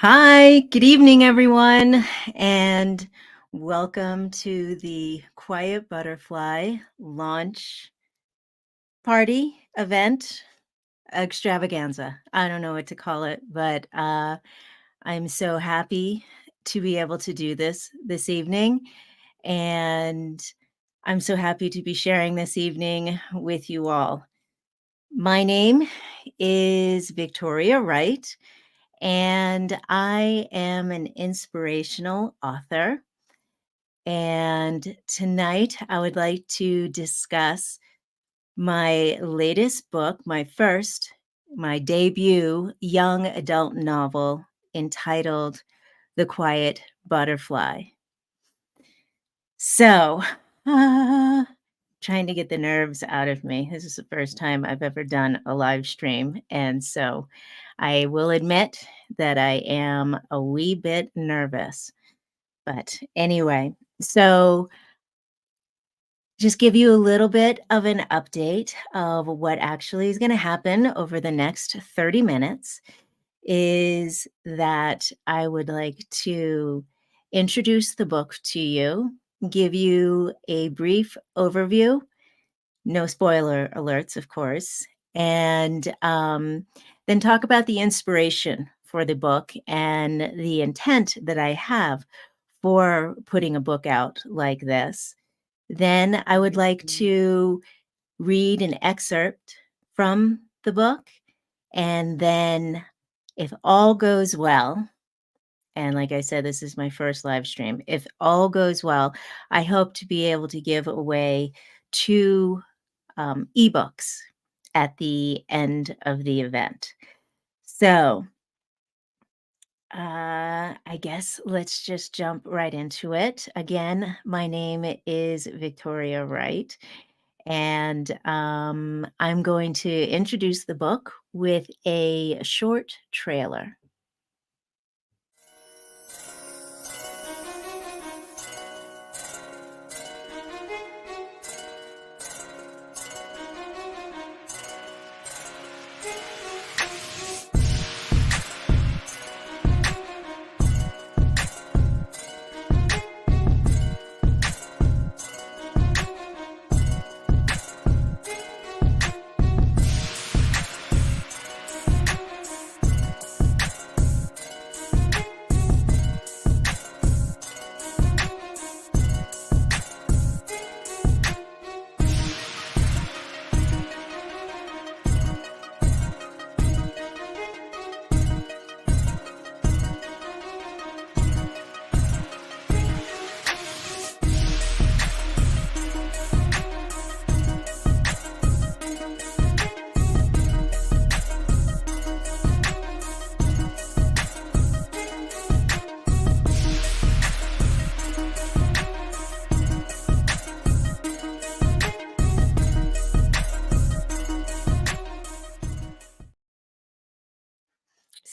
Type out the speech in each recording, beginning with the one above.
Hi, good evening, everyone, and welcome to the Quiet Butterfly launch party event extravaganza. I don't know what to call it, but I'm so happy to be able to do this evening, and I'm so happy to be sharing this evening with you all. My name is Victoria Wright, and I am an inspirational author. And tonight I would like to discuss my latest book, my debut young adult novel entitled The Quiet Butterfly. So, uh, trying to get the nerves out of me. This is the first time I've ever done a live stream. And so I will admit that I am a wee bit nervous. But anyway, so just give you a little bit of an update of what actually is going to happen over the next 30 minutes is that I would like to introduce the book to you, give you a brief overview, no spoiler alerts, of course, and then talk about the inspiration for the book and the intent that I have for putting a book out like this. Then I would like to read an excerpt from the book. And then, if all goes well, and like I said, this is my first live stream. If all goes well, I hope to be able to give away two ebooks at the end of the event. So, I guess let's just jump right into it. Again, my name is Victoria Wright, and I'm going to introduce the book with a short trailer.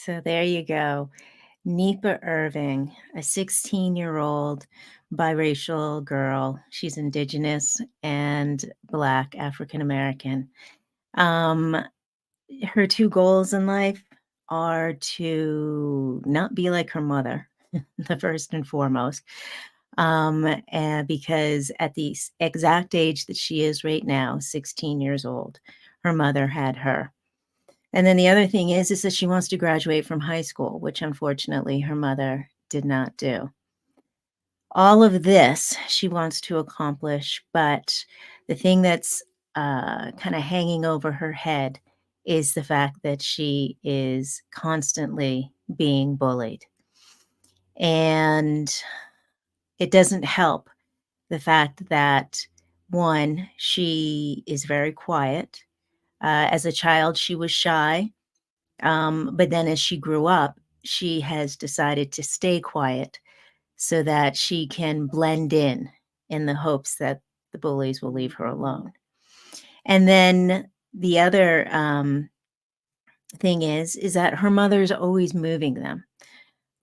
So there you go. Nepa Irving, a 16-year-old biracial girl. She's indigenous and Black African American. Um, her two goals in life are to not be like her mother, the first and foremost, and because at the exact age that she is right now, 16 years old, her mother had her. And then the other thing is that she wants to graduate from high school, which unfortunately her mother did not do. All of this she wants to accomplish, but the thing that's kind of hanging over her head is the fact that she is constantly being bullied. And it doesn't help the fact that, one, she is very quiet. As a child, she was shy. But then as she grew up, she has decided to stay quiet so that she can blend in the hopes that the bullies will leave her alone. And then the other thing is that her mother's always moving them,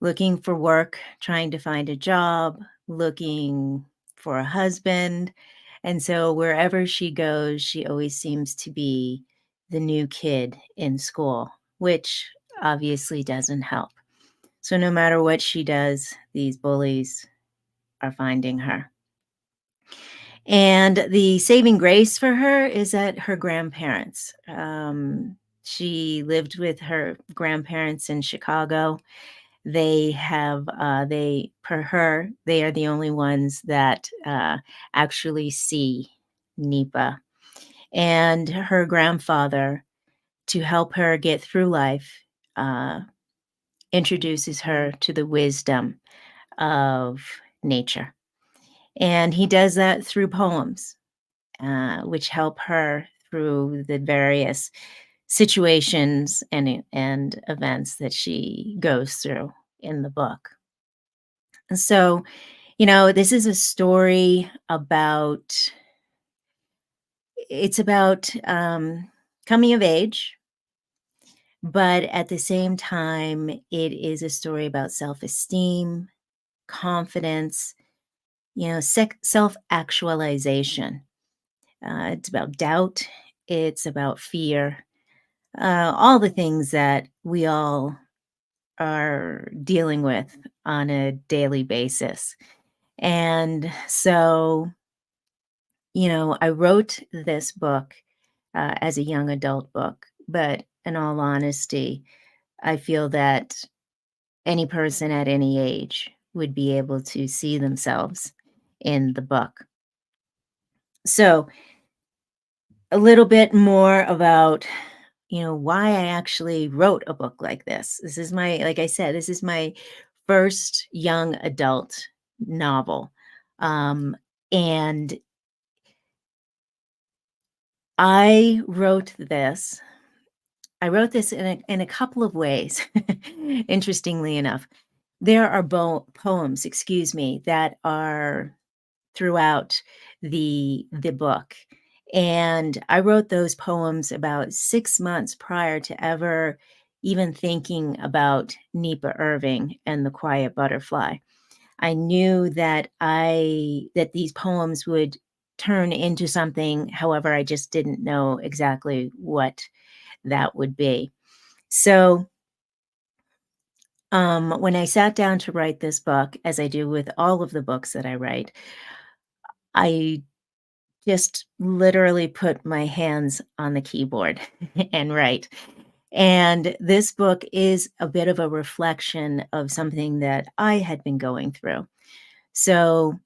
looking for work, trying to find a job, looking for a husband. And so wherever she goes, she always seems to be the new kid in school, which obviously doesn't help. So no matter what she does, these bullies are finding her. And the saving grace for her is that her grandparents. She lived with her grandparents in Chicago. They have, per her, they are the only ones that actually see Nipa. And her grandfather, to help her get through life, uh, introduces her to the wisdom of nature. And he does that through poems, which help her through the various situations and events that she goes through in the book. And so, this is a story about it's about coming of age, but at the same time, it is a story about self-esteem, confidence, self-actualization. It's about doubt. It's about fear. All the things that we all are dealing with on a daily basis. And so, I wrote this book as a young adult book, but in all honesty, I feel that any person at any age would be able to see themselves in the book. So, a little bit more about why I actually wrote a book like this. This is my like I said, this is my first young adult novel. Um, and I wrote this. I wrote this in a couple of ways, interestingly enough. There are poems, excuse me, that are throughout the book. And I wrote those poems about 6 months prior to ever even thinking about Nipa Irving and the Quiet Butterfly. I knew that these poems would turn into something, however, I just didn't know exactly what that would be. So, when I sat down to write this book, as I do with all of the books that I write, I just literally put my hands on the keyboard and write. And this book is a bit of a reflection of something that I had been going through. So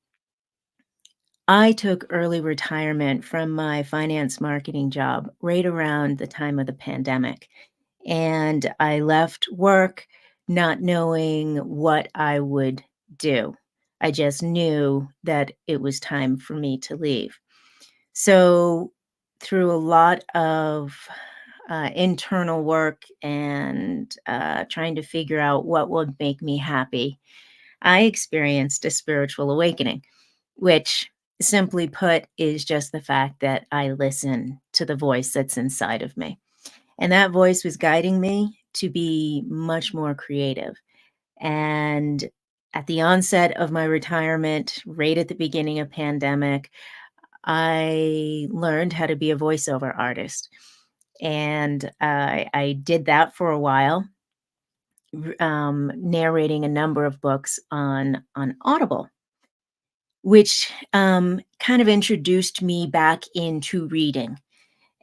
I took early retirement from my finance marketing job right around the time of the pandemic. And I left work not knowing what I would do. I just knew that it was time for me to leave. So, through a lot of internal work and trying to figure out what would make me happy, I experienced a spiritual awakening, which simply put is just the fact that I listen to the voice that's inside of me. And that voice was guiding me to be much more creative. And at the onset of my retirement, right at the beginning of pandemic, I learned how to be a voiceover artist, and I did that for a while, narrating a number of books on Audible, which kind of introduced me back into reading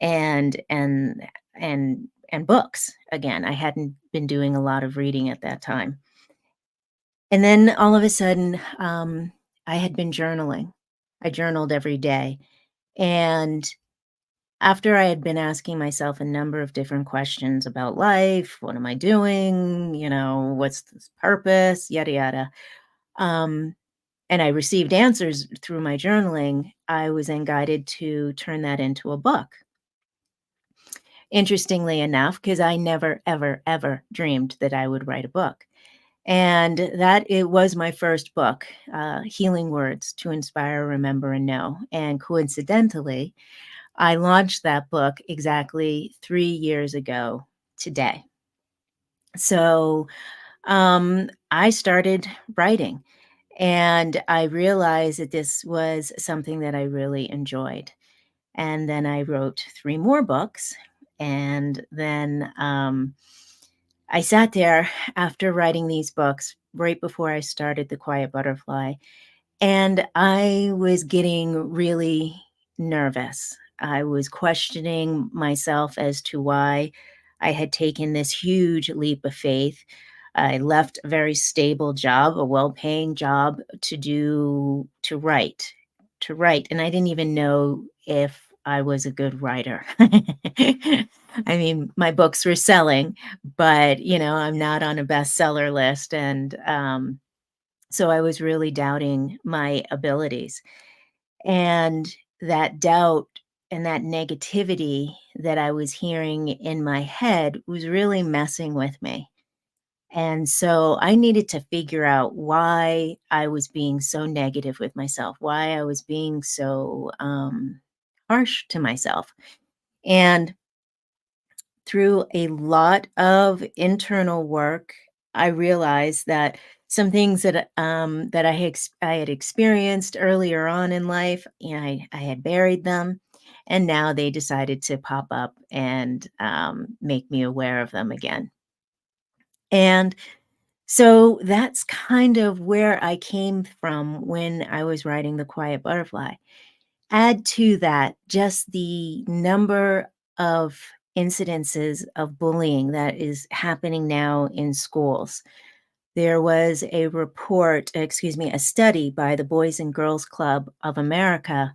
and and and books again. I hadn't been doing a lot of reading at that time, and then all of a sudden, I had been journaling. I journaled every day, and after I had been asking myself a number of different questions about life, what am I doing? What's this purpose? Yada, yada. Um, and I received answers through my journaling. I was then guided to turn that into a book. Interestingly enough, because I never, ever, ever dreamed that I would write a book. And that it was my first book, Healing Words to Inspire, Remember, and Know. And coincidentally, I launched that book exactly 3 years ago today. So, I started writing, and I realized that this was something that I really enjoyed. And then I wrote 3 more books, and then, I sat there after writing these books right before I started The Quiet Butterfly, and I was getting really nervous. I was questioning myself as to why I had taken this huge leap of faith. I left a very stable job, a well-paying job to write, and I didn't even know if I was a good writer. I mean, my books were selling, but, I'm not on a bestseller list, and, so I was really doubting my abilities. And that doubt and that negativity that I was hearing in my head was really messing with me. And so I needed to figure out why I was being so negative with myself, why I was being so harsh to myself. And through a lot of internal work, I realized that some things that I had experienced earlier on in life, I had buried them, and now they decided to pop up and make me aware of them again. And so that's kind of where I came from when I was writing The Quiet Butterfly. Add to that just the number of incidences of bullying that is happening now in schools. There was a study by the Boys and Girls Club of America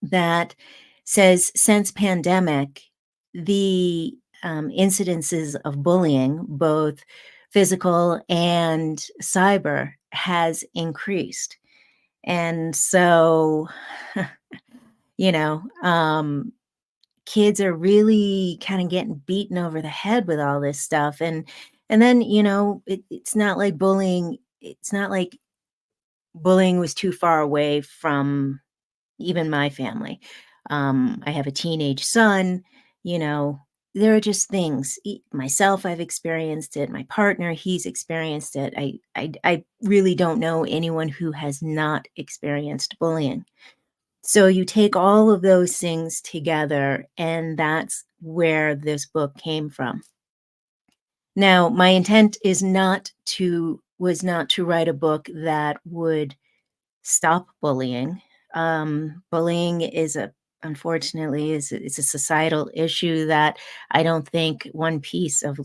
that says since pandemic, the incidences of bullying, both physical and cyber, has increased. And so, you know, um, kids are really kind of getting beaten over the head with all this stuff. And then, it's not like bullying was too far away from even my family. I have a teenage son, you know, there are just things. Myself, I've experienced it. My partner, he's experienced it. I really don't know anyone who has not experienced bullying. So you take all of those things together, and that's where this book came from. Now, my intent was not to write a book that would stop bullying. Bullying is unfortunately, it's a societal issue that I don't think one piece of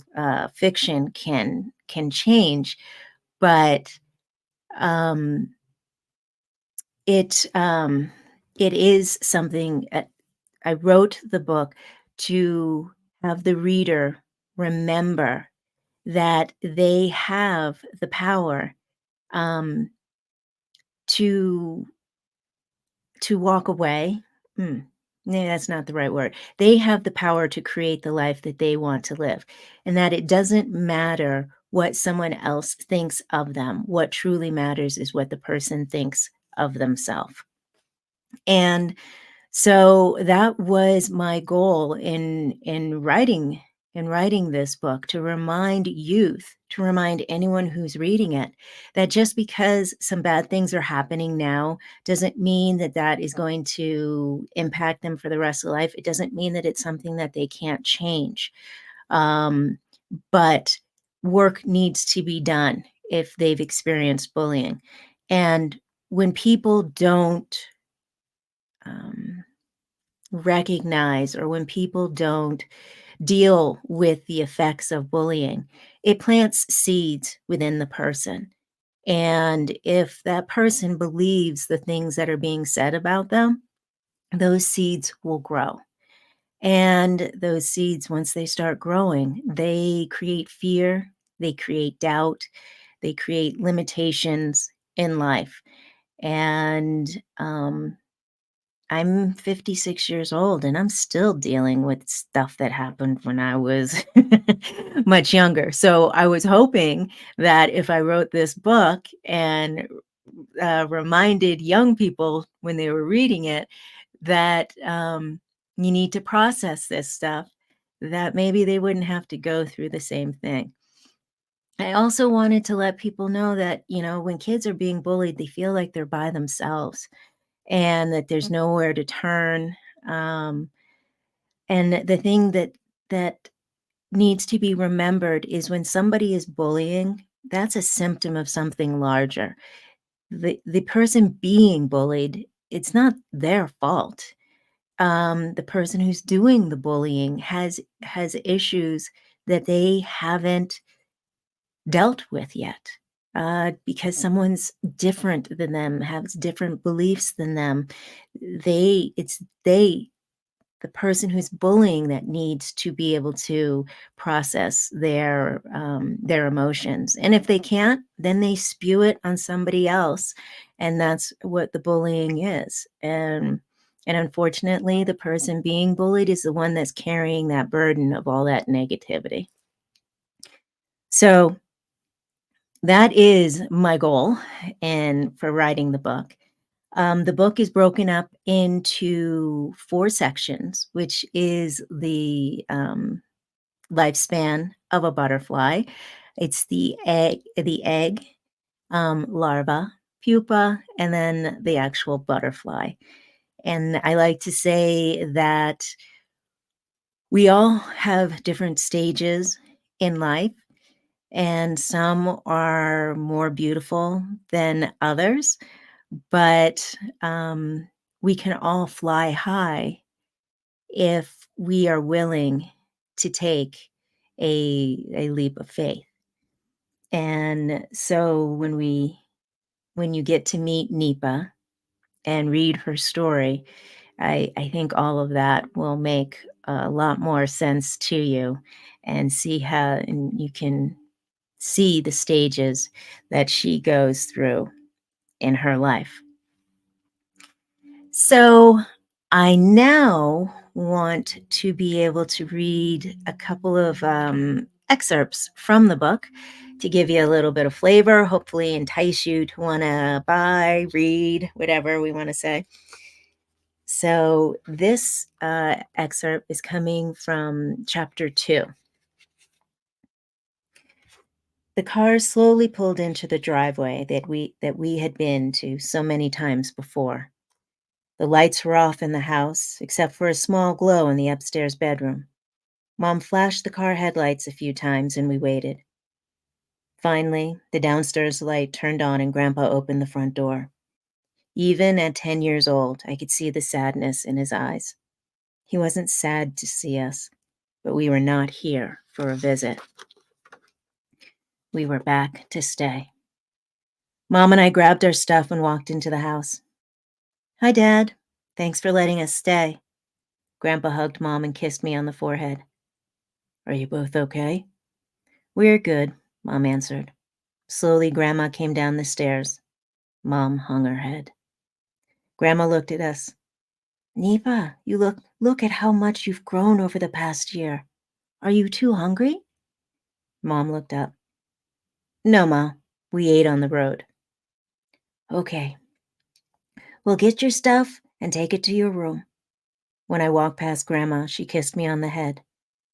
fiction can change. But um, it it is something. I wrote the book to have the reader remember that they have the power um, to walk away. Mm, no, that's not the right word. They have the power to create the life that they want to live, and that it doesn't matter what someone else thinks of them. What truly matters is what the person thinks of themselves. And so that was my goal in writing this book, to remind youth, to remind anyone who's reading it, that just because some bad things are happening now doesn't mean that that is going to impact them for the rest of life. It doesn't mean that it's something that they can't change. Um, but work needs to be done if they've experienced bullying. And when people don't um, recognize, or when people don't deal with the effects of bullying, it plants seeds within the person. And if that person believes the things that are being said about them, those seeds will grow. And those seeds, once they start growing, they create fear, they create doubt, they create limitations in life. And I'm 56 years old, and I'm still dealing with stuff that happened when I was much younger. So I was hoping that if I wrote this book and reminded young people when they were reading it that you need to process this stuff, that maybe they wouldn't have to go through the same thing. I also wanted to let people know that, when kids are being bullied, they feel like they're by themselves and that there's nowhere to turn. Um, and the thing that needs to be remembered is when somebody is bullying, that's a symptom of something larger. The person being bullied, it's not their fault. The person who's doing the bullying has issues that they haven't dealt with yet, because someone's different than them, has different beliefs than them. They, the person who's bullying, that needs to be able to process their emotions, and if they can't, then they spew it on somebody else, and that's what the bullying is, and unfortunately, the person being bullied is the one that's carrying that burden of all that negativity. So, that is my goal and for writing the book is broken up into 4 sections, which is the lifespan of a butterfly. It's the egg, larva, pupa, and then the actual butterfly. And I like to say that we all have different stages in life, and some are more beautiful than others, but, we can all fly high if we are willing to take a leap of faith. And so when you get to meet Nipa and read her story, I think all of that will make a lot more sense to you, and see how and you can see the stages that she goes through in her life. So I now want to be able to read a couple of excerpts from the book to give you a little bit of flavor, hopefully entice you to want to buy, read, whatever we want to say. So this excerpt is coming from chapter 2. The car slowly pulled into the driveway that we had been to so many times before. The lights were off in the house, except for a small glow in the upstairs bedroom. Mom flashed the car headlights a few times and we waited. Finally, the downstairs light turned on and Grandpa opened the front door. Even at 10 years old, I could see the sadness in his eyes. He wasn't sad to see us, but we were not here for a visit. We were back to stay. Mom and I grabbed our stuff and walked into the house. Hi, Dad. Thanks for letting us stay. Grandpa hugged Mom and kissed me on the forehead. Are you both okay? We're good, Mom answered. Slowly, Grandma came down the stairs. Mom hung her head. Grandma looked at us. Nipa, you look at how much you've grown over the past year. Are you too hungry? Mom looked up. No, Ma. We ate on the road. Okay. Well, get your stuff and take it to your room. When I walked past Grandma, she kissed me on the head.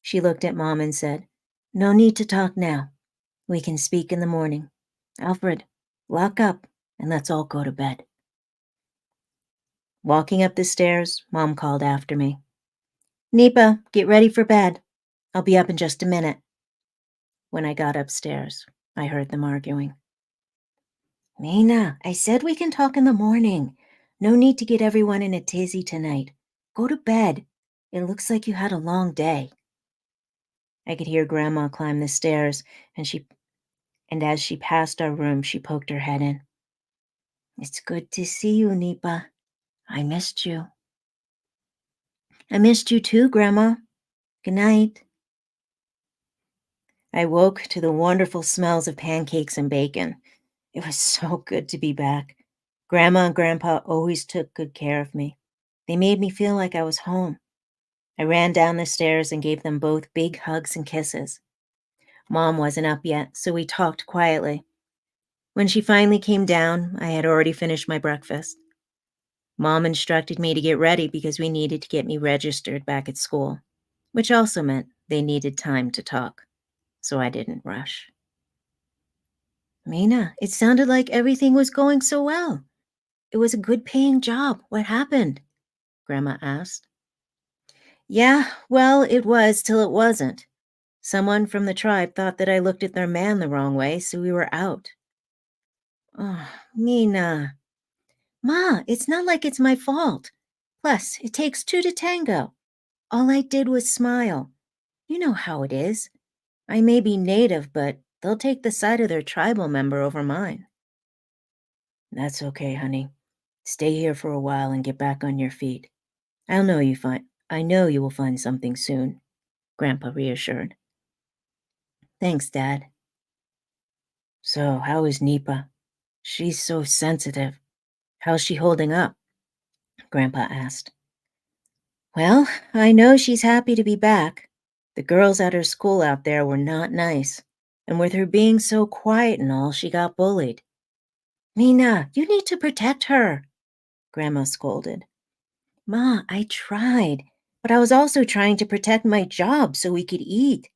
She looked at Mom and said, No need to talk now. We can speak in the morning. Alfred, lock up and let's all go to bed. Walking up the stairs, Mom called after me. Nipa, get ready for bed. I'll be up in just a minute. When I got upstairs, I heard them arguing. Mina, I said we can talk in the morning. No need to get everyone in a tizzy tonight. Go to bed. It looks like you had a long day. I could hear Grandma climb the stairs, and as she passed our room, she poked her head in. It's good to see you, Nipa. I missed you. I missed you too, Grandma. Good night. I woke to the wonderful smells of pancakes and bacon. It was so good to be back. Grandma and Grandpa always took good care of me. They made me feel like I was home. I ran down the stairs and gave them both big hugs and kisses. Mom wasn't up yet, so we talked quietly. When she finally came down, I had already finished my breakfast. Mom instructed me to get ready because we needed to get me registered back at school, which also meant they needed time to talk, so I didn't rush. Mina, it sounded like everything was going so well. It was a good paying job. What happened? Grandma asked. Yeah, well, it was till it wasn't. Someone from the tribe thought that I looked at their man the wrong way, so we were out. Oh, Mina. Ma, it's not like it's my fault. Plus, it takes two to tango. All I did was smile. You know how it is. I may be native, but they'll take the side of their tribal member over mine. That's okay, honey. Stay here for a while and get back on your feet. I know you will find something soon, Grandpa reassured. Thanks, Dad. So, how is Nipa? She's so sensitive. How's she holding up? Grandpa asked. Well, I know she's happy to be back. The girls at her school out there were not nice, and with her being so quiet and all, she got bullied. Mina, you need to protect her, Grandma scolded. Ma, I tried, but I was also trying to protect my job so we could eat.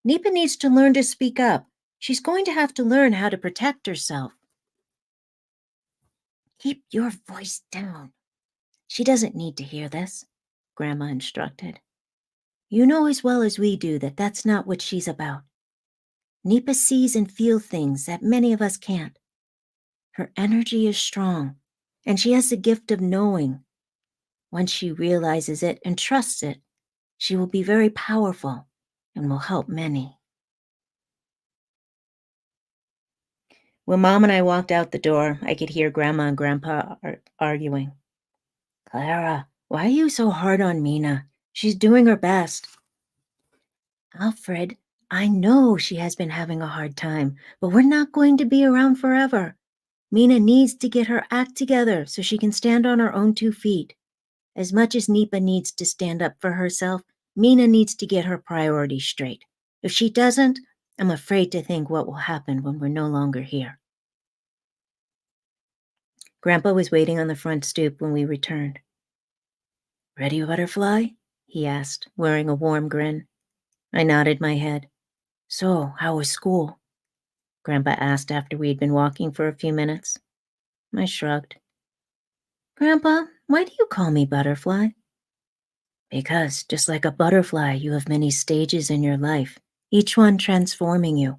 Nipa needs to learn to speak up. She's going to have to learn how to protect herself. Keep your voice down. She doesn't need to hear this, Grandma instructed. You know as well as we do that that's not what she's about. Nipa sees and feels things that many of us can't. Her energy is strong, and she has the gift of knowing. Once she realizes it and trusts it, she will be very powerful and will help many. When Mom and I walked out the door, I could hear Grandma and Grandpa arguing. Clara, why are you so hard on Mina? She's doing her best. Alfred, I know she has been having a hard time, but we're not going to be around forever. Mina needs to get her act together so she can stand on her own 2 feet. As much as Nipa needs to stand up for herself, Mina needs to get her priorities straight. If she doesn't, I'm afraid to think what will happen when we're no longer here. Grandpa was waiting on the front stoop when we returned. Ready, Butterfly? He asked, wearing a warm grin. I nodded my head. So, how was school? Grandpa asked after we'd been walking for a few minutes. I shrugged. Grandpa, why do you call me Butterfly? Because, just like a butterfly, you have many stages in your life, each one transforming you.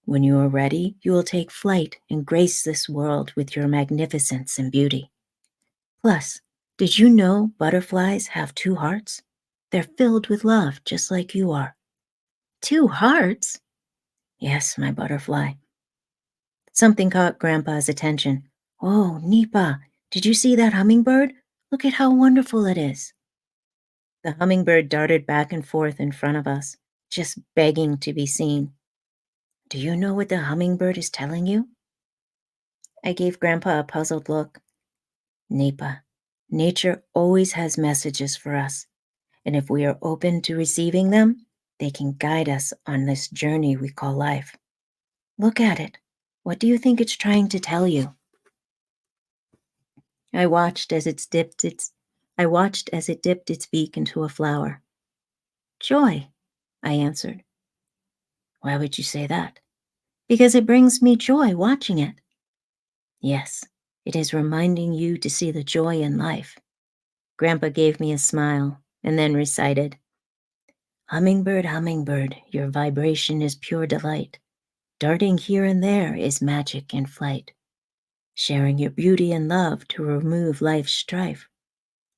When you are ready, you will take flight and grace this world with your magnificence and beauty. Plus, did you know butterflies have 2 hearts? They're filled with love, just like you are. 2 hearts? Yes, my butterfly. Something caught Grandpa's attention. Oh, Nipa, did you see that hummingbird? Look at how wonderful it is. The hummingbird darted back and forth in front of us, just begging to be seen. Do you know what the hummingbird is telling you? I gave Grandpa a puzzled look. Nipa, nature always has messages for us, and if we are open to receiving them, they can guide us on this journey we call life. Look at it. What do you think it's trying to tell you? I watched as it dipped its beak into a flower. Joy, I answered. Why would you say that? Because it brings me joy watching it. Yes, it is reminding you to see the joy in life. Grandpa gave me a smile and then recited, Hummingbird, hummingbird, your vibration is pure delight. Darting here and there is magic in flight. Sharing your beauty and love to remove life's strife.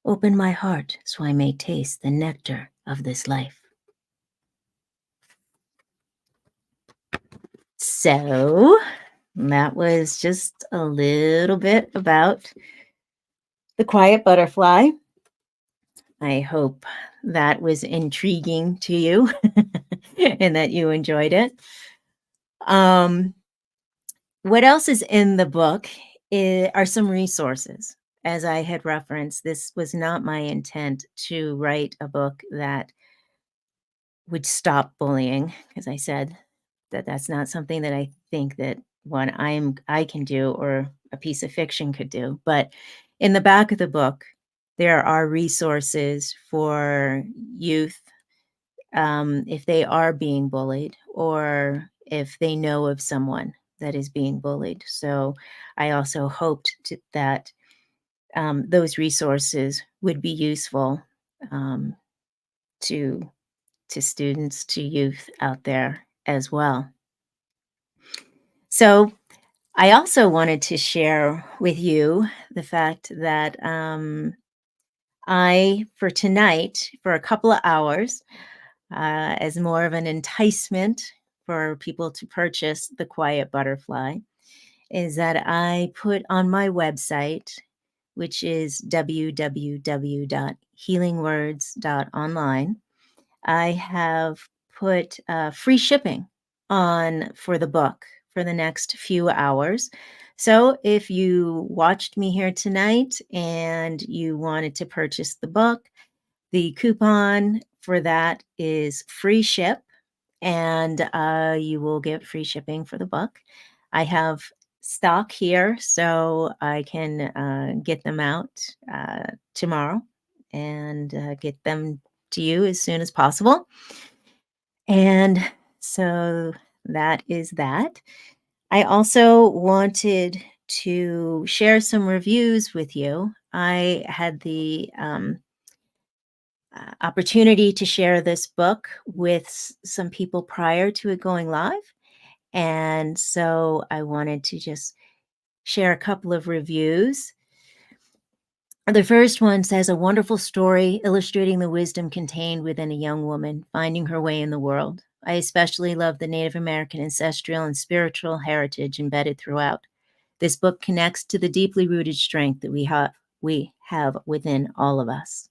Open my heart so I may taste the nectar of this life. So, that was just a little bit about the quiet butterfly. I hope that was intriguing to you and that you enjoyed it. Um, what else is in the book are some resources. As I had referenced, this was not my intent to write a book that would stop bullying, as I said, that's not something that I think that I can do or a piece of fiction could do. But in the back of the book, there are resources for youth if they are being bullied or if they know of someone that is being bullied. So I also hoped that those resources would be useful um, to to students, to youth out there as well. So, I also wanted to share with you the fact that for tonight, for a couple of hours, as more of an enticement for people to purchase The Quiet Butterfly, is that I put on my website, which is www.healingwords.online. I have put free shipping on for the book for the next few hours. So if you watched me here tonight and you wanted to purchase the book, the coupon for that is free ship, and you will get free shipping for the book. I have stock here, so I can get them out tomorrow and get them to you as soon as possible. And so that is that. I also wanted to share some reviews with you. I had the opportunity to share this book with some people prior to it going live. And so I wanted to just share a couple of reviews. The first one says, a wonderful story illustrating the wisdom contained within a young woman finding her way in the world. I especially love the Native American ancestral and spiritual heritage embedded throughout. This book connects to the deeply rooted strength that we have within all of us.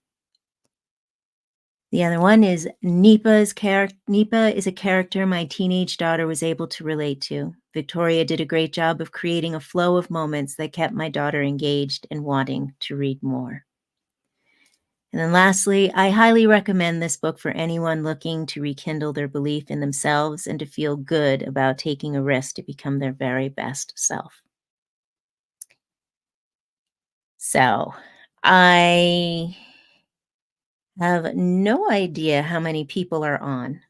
The other one is Nipa is a character my teenage daughter was able to relate to. Victoria did a great job of creating a flow of moments that kept my daughter engaged and wanting to read more. And then lastly, I highly recommend this book for anyone looking to rekindle their belief in themselves and to feel good about taking a risk to become their very best self. So I have no idea how many people are on,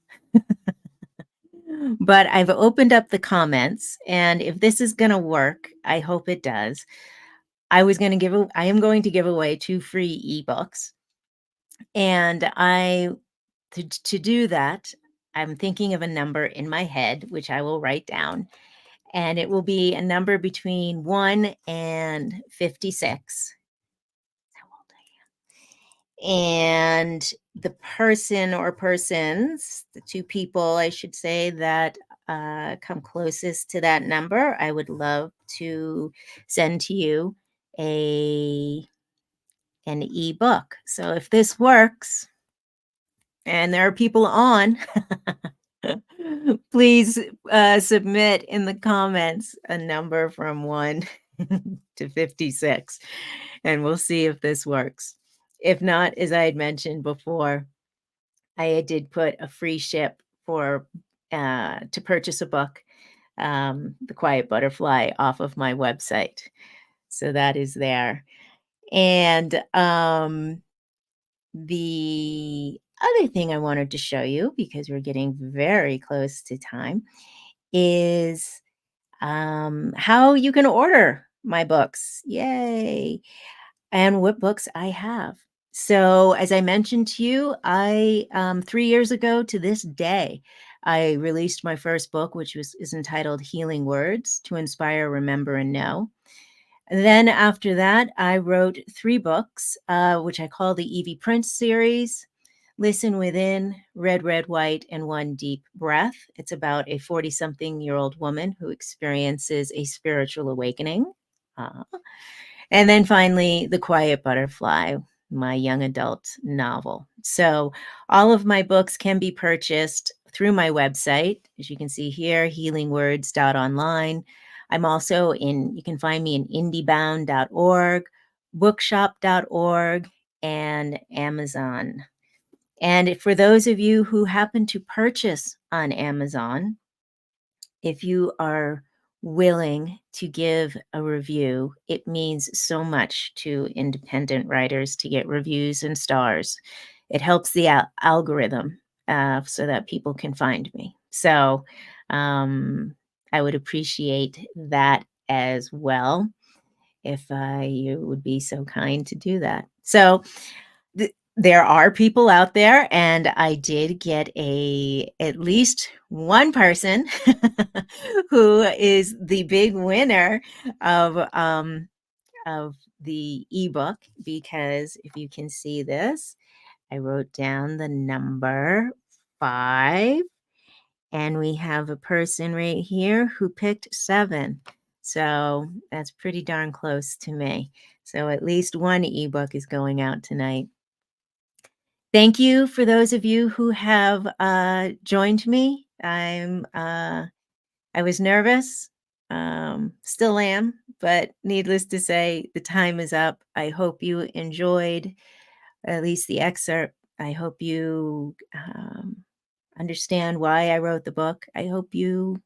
but I've opened up the comments, and if this is going to work, I hope it does. I am going to give away 2 free ebooks, and to do that, I'm thinking of a number in my head, which I will write down, and it will be a number between 1 and 56. How old I am. And the person or persons, the 2 people, I should say, that come closest to that number, I would love to send to you a an ebook. So if this works and there are people on, please submit in the comments a number from 1 to 56, and we'll see if this works. If not, as I had mentioned before, I did put a free ship for to purchase a book, The Quiet Butterfly, off of my website. So that is there. And the other thing I wanted to show you, because we're getting very close to time, is how you can order my books. Yay! And what books I have. So, as I mentioned to you, 3 years ago to this day, I released my first book, which is entitled Healing Words to Inspire, Remember, and Know. And then after that, I wrote 3 books, which I call the Evie Prince series, Listen Within, Red, Red, White, and One Deep Breath. It's about a 40-something-year-old woman who experiences a spiritual awakening. Uh, and then finally, The Quiet Butterfly, my young adult novel. So all of my books can be purchased through my website, as you can see here, healingwords.online. I'm also you can find me in indiebound.org, bookshop.org, and Amazon. And for those of you who happen to purchase on Amazon, if you are willing to give a review, it means so much to independent writers to get reviews and stars. It helps the algorithm so that people can find me. So I would appreciate that as well if you would be so kind to do that. So There are people out there, and I did get a at least one person who is the big winner of the ebook, because if you can see this, I wrote down the number 5, and we have a person right here who picked 7. So that's pretty darn close to me. So at least one ebook is going out tonight. Thank you for those of you who have joined me. I was nervous, still am, but needless to say, the time is up. I hope you enjoyed at least the excerpt. I hope you understand why I wrote the book. I hope you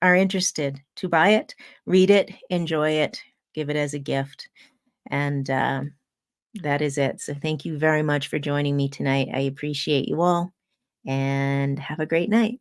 are interested to buy it, read it, enjoy it, give it as a gift. And that is it. So thank you very much for joining me tonight. I appreciate you all, and have a great night.